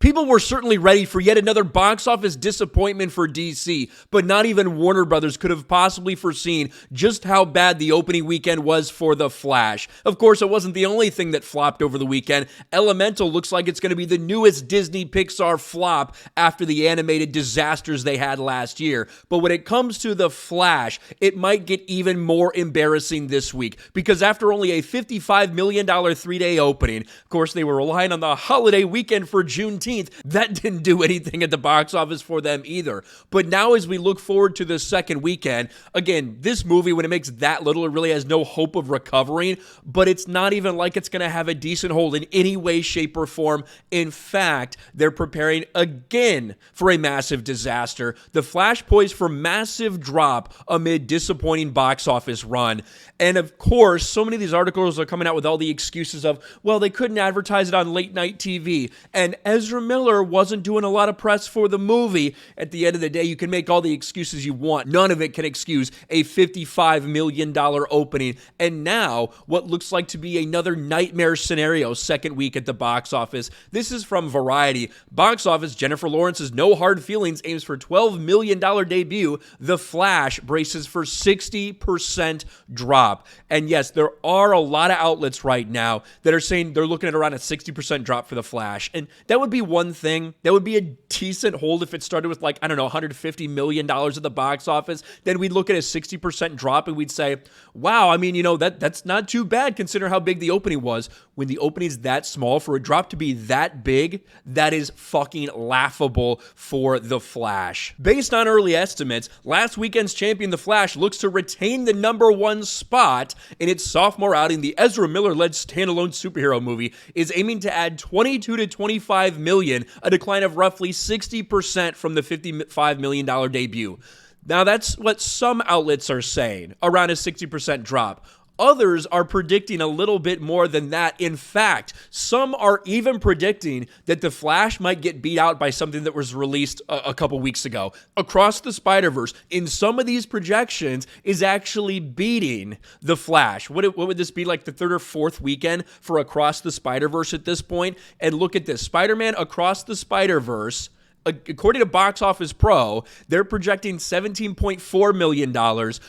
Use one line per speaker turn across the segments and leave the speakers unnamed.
People were certainly ready for yet another box office disappointment for DC, but not even Warner Brothers could have possibly foreseen just how bad the opening weekend was for The Flash. Of course, it wasn't the only thing that flopped over the weekend. Elemental looks like it's going to be the newest Disney Pixar flop after the animated disasters they had last year. But when it comes to The Flash, it might get even more embarrassing this week, because after only a $55 million three-day opening, of course, they were relying on the holiday weekend for Juneteenth. That didn't do anything at the box office for them either. But now as we look forward to the second weekend, again, this movie, when it makes that little, it really has no hope of recovering, but it's not even like it's going to have a decent hold in any way, shape, or form. In fact, they're preparing again for a massive disaster. The Flash poised for massive drop amid disappointing box office run. And of course, so many of these articles are coming out with all the excuses of, well, they couldn't advertise it on late night TV. And Ezra Miller wasn't doing a lot of press for the movie. At the end of the day, you can make all the excuses you want. None of it can excuse a $55 million opening. And now, what looks like to be another nightmare scenario second week at the box office. This is from Variety. Box office, Jennifer Lawrence's No Hard Feelings aims for $12 million debut. The Flash braces for 60% drop. And yes, there are a lot of outlets right now that are saying they're looking at around a 60% drop for The Flash. And that would be one thing. That would be a decent hold if it started with, like, I don't know, $150 million at the box office. Then we'd look at a 60% drop and we'd say, wow, I mean, you know, that's not too bad considering how big the opening was. When the opening's that small, for a drop to be that big, that is fucking laughable for The Flash. Based on early estimates, last weekend's champion, The Flash, looks to retain the #1 spot in its sophomore outing. The Ezra Miller-led standalone superhero movie is aiming to add 22 to 25 million, a decline of roughly 60% from the $55 million debut. Now, that's what some outlets are saying, around a 60% drop. Others are predicting a little bit more than that. In fact, some are even predicting that The Flash might get beat out by something that was released a couple weeks ago. Across the Spider-Verse, in some of these projections, is actually beating The Flash. What would this be, like the third or fourth weekend for Across the Spider-Verse at this point? And look at this. Spider-Man Across the Spider-Verse, according to Box Office Pro, they're projecting $17.4 million,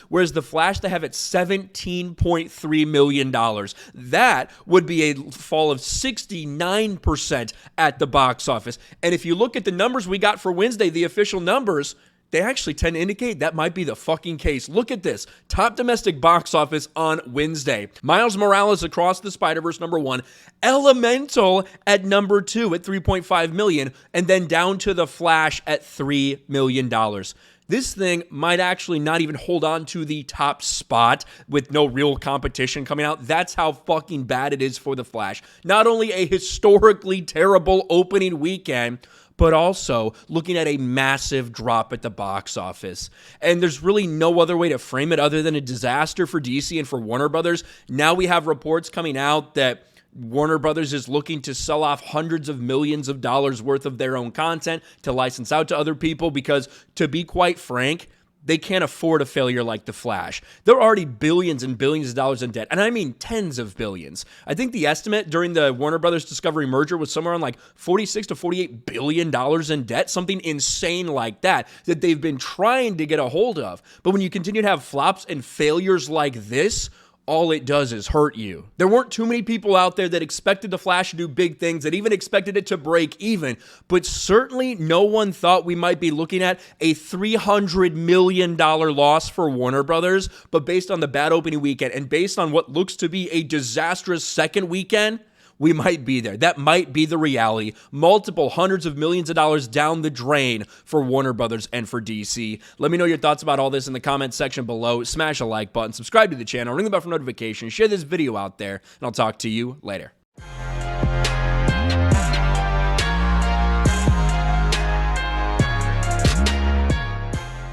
whereas The Flash, they have it $17.3 million. That would be a fall of 69% at the box office. And if you look at the numbers we got for Wednesday, the official numbers, they actually tend to indicate that might be the fucking case. Look at this. Top domestic box office on Wednesday. Miles Morales Across the Spider-Verse, #1. Elemental at #2 at $3.5 million. And then down to The Flash at $3 million. This thing might actually not even hold on to the top spot with no real competition coming out. That's how fucking bad it is for The Flash. Not only a historically terrible opening weekend, but also looking at a massive drop at the box office. And there's really no other way to frame it other than a disaster for DC and for Warner Brothers. Now we have reports coming out that Warner Brothers is looking to sell off hundreds of millions of dollars worth of their own content to license out to other people because, to be quite frank, they can't afford a failure like The Flash. They're already billions and billions of dollars in debt, and I mean tens of billions. I think the estimate during the Warner Brothers Discovery merger was somewhere on like $46 to $48 billion in debt, something insane like that they've been trying to get a hold of. But when you continue to have flops and failures like this, all it does is hurt you. There weren't too many people out there that expected The Flash to do big things, that even expected it to break even, but certainly no one thought we might be looking at a $300 million loss for Warner Brothers. But based on the bad opening weekend and based on what looks to be a disastrous second weekend, we might be there. That might be the reality. Multiple hundreds of millions of dollars down the drain for Warner Brothers and for DC. Let me know your thoughts about all this in the comments section below. Smash a like button, subscribe to the channel, ring the bell for notifications, share this video out there, and I'll talk to you later.